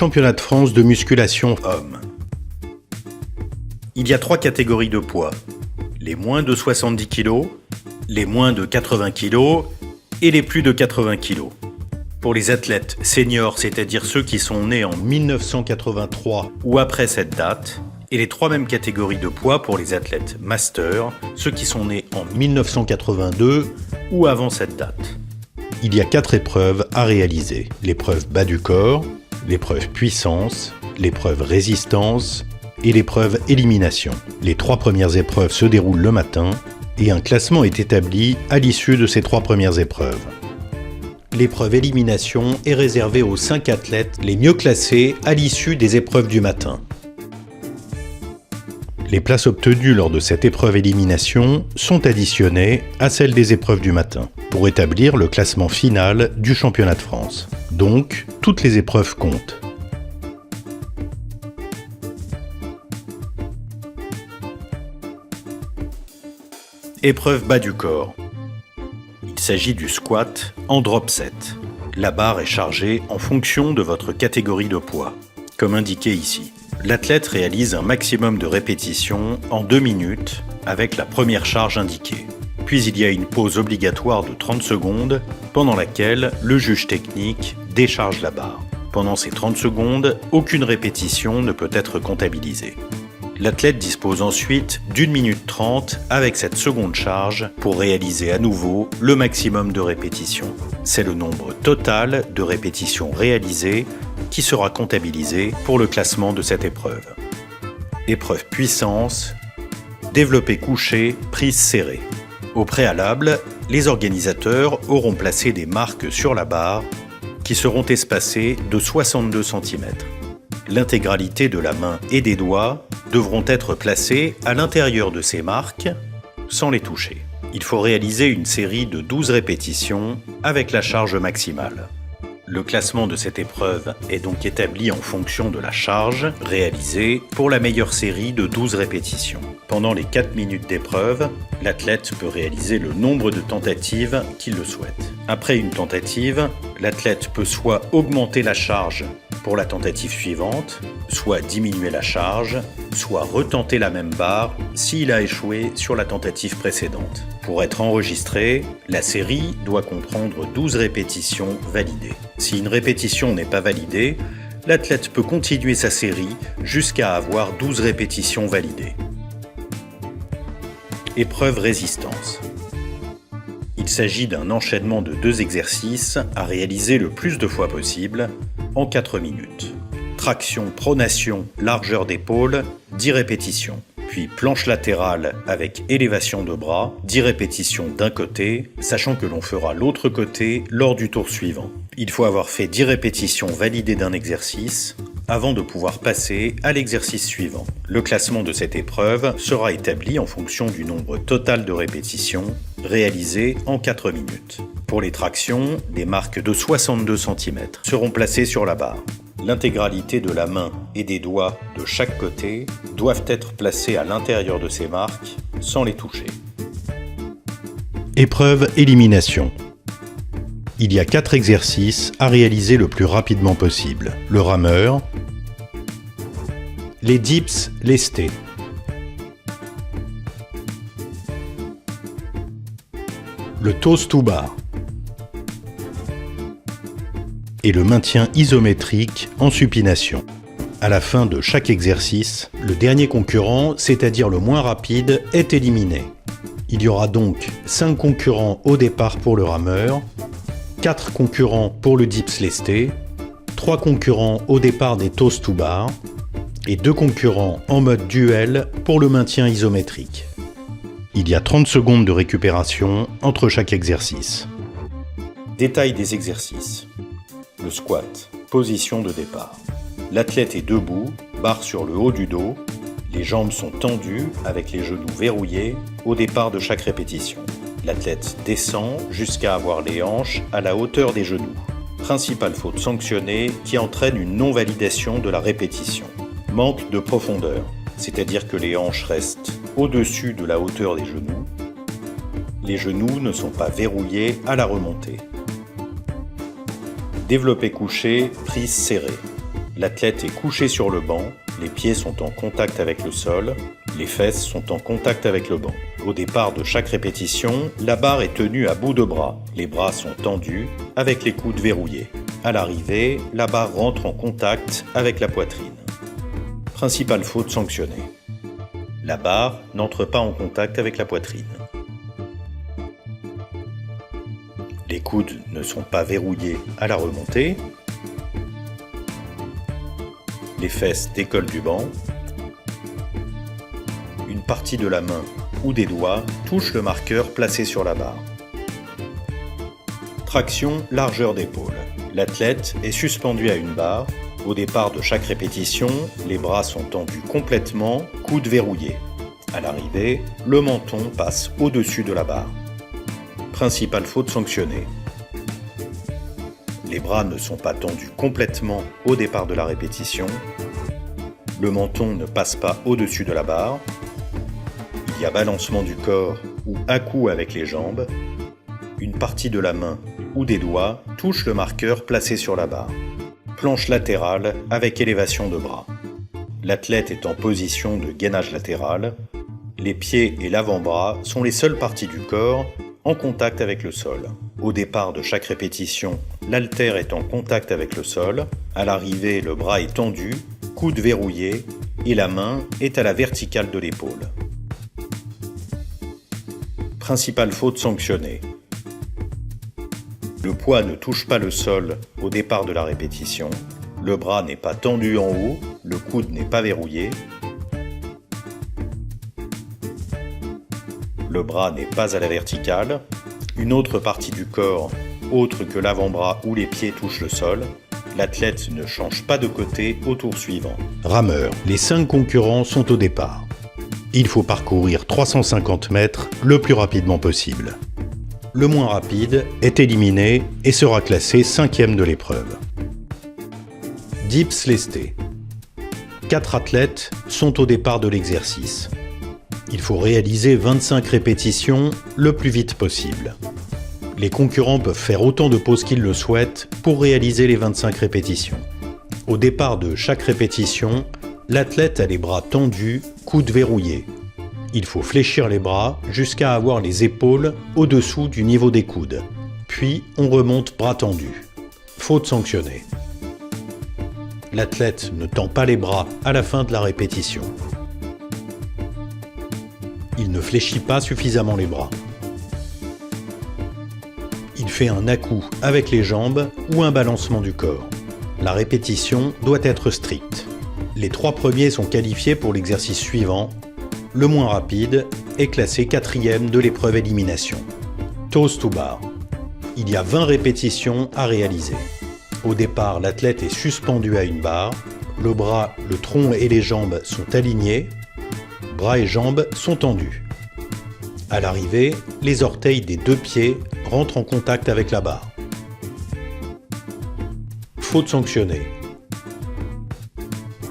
championnat de France de musculation hommes. Il y a 3 catégories de poids. Les moins de 70 kg, les moins de 80 kg et les plus de 80 kg. Pour les athlètes seniors, c'est-à-dire ceux qui sont nés en 1983 ou après cette date, et les 3 mêmes catégories de poids pour les athlètes masters, ceux qui sont nés en 1982 ou avant cette date. Il y a 4 épreuves à réaliser. L'épreuve bas du corps, l'épreuve puissance, l'épreuve résistance et l'épreuve élimination. Les 3 premières épreuves se déroulent le matin et un classement est établi à l'issue de ces 3 premières épreuves. L'épreuve élimination est réservée aux 5 athlètes les mieux classés à l'issue des épreuves du matin. Les places obtenues lors de cette épreuve élimination sont additionnées à celles des épreuves du matin pour établir le classement final du championnat de France. Donc, toutes les épreuves comptent. Épreuve bas du corps. Il s'agit du squat en drop set. La barre est chargée en fonction de votre catégorie de poids, comme indiqué ici. L'athlète réalise un maximum de répétitions en 2 minutes avec la première charge indiquée. Puis il y a une pause obligatoire de 30 secondes pendant laquelle le juge technique décharge la barre. Pendant ces 30 secondes, aucune répétition ne peut être comptabilisée. L'athlète dispose ensuite d'1 minute 30 avec cette seconde charge pour réaliser à nouveau le maximum de répétitions. C'est le nombre total de répétitions réalisées qui sera comptabilisé pour le classement de cette épreuve. Épreuve puissance, développé couché, prise serrée. Au préalable, les organisateurs auront placé des marques sur la barre qui seront espacées de 62 cm. L'intégralité de la main et des doigts devront être placés à l'intérieur de ces marques sans les toucher. Il faut réaliser une série de 12 répétitions avec la charge maximale. Le classement de cette épreuve est donc établi en fonction de la charge réalisée pour la meilleure série de 12 répétitions. Pendant les 4 minutes d'épreuve, l'athlète peut réaliser le nombre de tentatives qu'il le souhaite. Après une tentative, l'athlète peut soit augmenter la charge pour la tentative suivante, soit diminuer la charge, soit retenter la même barre s'il a échoué sur la tentative précédente. Pour être enregistré, la série doit comprendre 12 répétitions validées. Si une répétition n'est pas validée, l'athlète peut continuer sa série jusqu'à avoir 12 répétitions validées. Épreuve résistance. Il s'agit d'un enchaînement de 2 exercices à réaliser le plus de fois possible en 4 minutes. Traction, pronation, largeur d'épaule, 10 répétitions. Puis planche latérale avec élévation de bras, 10 répétitions d'un côté, sachant que l'on fera l'autre côté lors du tour suivant. Il faut avoir fait 10 répétitions validées d'un exercice avant de pouvoir passer à l'exercice suivant. Le classement de cette épreuve sera établi en fonction du nombre total de répétitions réalisées en 4 minutes. Pour les tractions, des marques de 62 cm seront placées sur la barre. L'intégralité de la main et des doigts de chaque côté doivent être placés à l'intérieur de ces marques sans les toucher. Épreuve élimination. Il y a 4 exercices à réaliser le plus rapidement possible. Le rameur, les dips lestés, le toes to bar et le maintien isométrique en supination. À la fin de chaque exercice, le dernier concurrent, c'est-à-dire le moins rapide, est éliminé. Il y aura donc 5 concurrents au départ pour le rameur, 4 concurrents pour le dips lesté, 3 concurrents au départ des toes to bar et 2 concurrents en mode duel pour le maintien isométrique. Il y a 30 secondes de récupération entre chaque exercice. Détail des exercices. Le squat, position de départ. L'athlète est debout, barre sur le haut du dos, les jambes sont tendues avec les genoux verrouillés au départ de chaque répétition. L'athlète descend jusqu'à avoir les hanches à la hauteur des genoux. Principale faute sanctionnée qui entraîne une non-validation de la répétition. Manque de profondeur, c'est-à-dire que les hanches restent au-dessus de la hauteur des genoux. Les genoux ne sont pas verrouillés à la remontée. Développé couché, prise serrée. L'athlète est couché sur le banc, les pieds sont en contact avec le sol, les fesses sont en contact avec le banc. Au départ de chaque répétition, la barre est tenue à bout de bras. Les bras sont tendus, avec les coudes verrouillés. À l'arrivée, la barre rentre en contact avec la poitrine. Principale faute sanctionnée. La barre n'entre pas en contact avec la poitrine. Les coudes ne sont pas verrouillés à la remontée. Les fesses décollent du banc. Une partie de la main ou des doigts touche le marqueur placé sur la barre. Traction largeur d'épaule. L'athlète est suspendu à une barre. Au départ de chaque répétition, les bras sont tendus complètement, coudes verrouillés. À l'arrivée, le menton passe au-dessus de la barre. Principale faute sanctionnée. Les bras ne sont pas tendus complètement au départ de la répétition. Le menton ne passe pas au-dessus de la barre. Il y a balancement du corps ou à-coup avec les jambes. Une partie de la main ou des doigts touche le marqueur placé sur la barre. Planche latérale avec élévation de bras. L'athlète est en position de gainage latéral. Les pieds et l'avant-bras sont les seules parties du corps en contact avec le sol. Au départ de chaque répétition, l'haltère est en contact avec le sol. À l'arrivée, le bras est tendu, coude verrouillé et la main est à la verticale de l'épaule. Principale faute sanctionnée. Le poids ne touche pas le sol au départ de la répétition. Le bras n'est pas tendu en haut, le coude n'est pas verrouillé. Le bras n'est pas à la verticale. Une autre partie du corps, autre que l'avant-bras ou les pieds, touche le sol. L'athlète ne change pas de côté au tour suivant. Rameur. Les 5 concurrents sont au départ. Il faut parcourir 350 mètres le plus rapidement possible. Le moins rapide est éliminé et sera classé 5e de l'épreuve. Dips lesté. 4 athlètes sont au départ de l'exercice. Il faut réaliser 25 répétitions le plus vite possible. Les concurrents peuvent faire autant de pauses qu'ils le souhaitent pour réaliser les 25 répétitions. Au départ de chaque répétition, l'athlète a les bras tendus, coudes verrouillés. Il faut fléchir les bras jusqu'à avoir les épaules au-dessous du niveau des coudes. Puis on remonte bras tendus. Faute sanctionnée. L'athlète ne tend pas les bras à la fin de la répétition. Il ne fléchit pas suffisamment les bras. Il fait un à-coup avec les jambes ou un balancement du corps. La répétition doit être stricte. Les 3 premiers sont qualifiés pour l'exercice suivant. Le moins rapide est classé 4e de l'épreuve élimination. Toes to bar. Il y a 20 répétitions à réaliser. Au départ, l'athlète est suspendu à une barre. Le bras, le tronc et les jambes sont alignés. Bras et jambes sont tendus. À l'arrivée, les orteils des 2 pieds rentrent en contact avec la barre. Faute sanctionnée.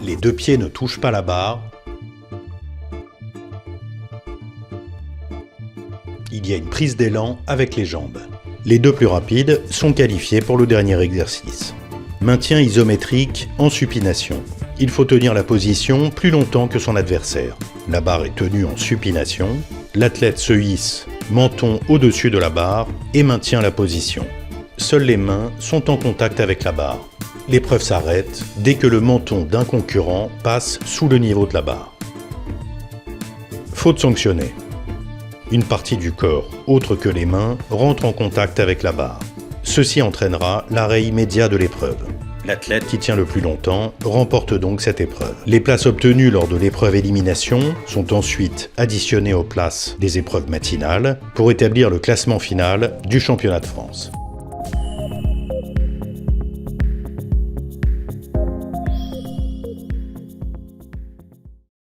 Les 2 pieds ne touchent pas la barre. Il y a une prise d'élan avec les jambes. Les 2 plus rapides sont qualifiés pour le dernier exercice. Maintien isométrique en supination. Il faut tenir la position plus longtemps que son adversaire. La barre est tenue en supination. L'athlète se hisse, menton au-dessus de la barre et maintient la position. Seules les mains sont en contact avec la barre. L'épreuve s'arrête dès que le menton d'un concurrent passe sous le niveau de la barre. Faute sanctionnée. Une partie du corps, autre que les mains, rentre en contact avec la barre. Ceci entraînera l'arrêt immédiat de l'épreuve. L'athlète qui tient le plus longtemps remporte donc cette épreuve. Les places obtenues lors de l'épreuve élimination sont ensuite additionnées aux places des épreuves matinales pour établir le classement final du championnat de France.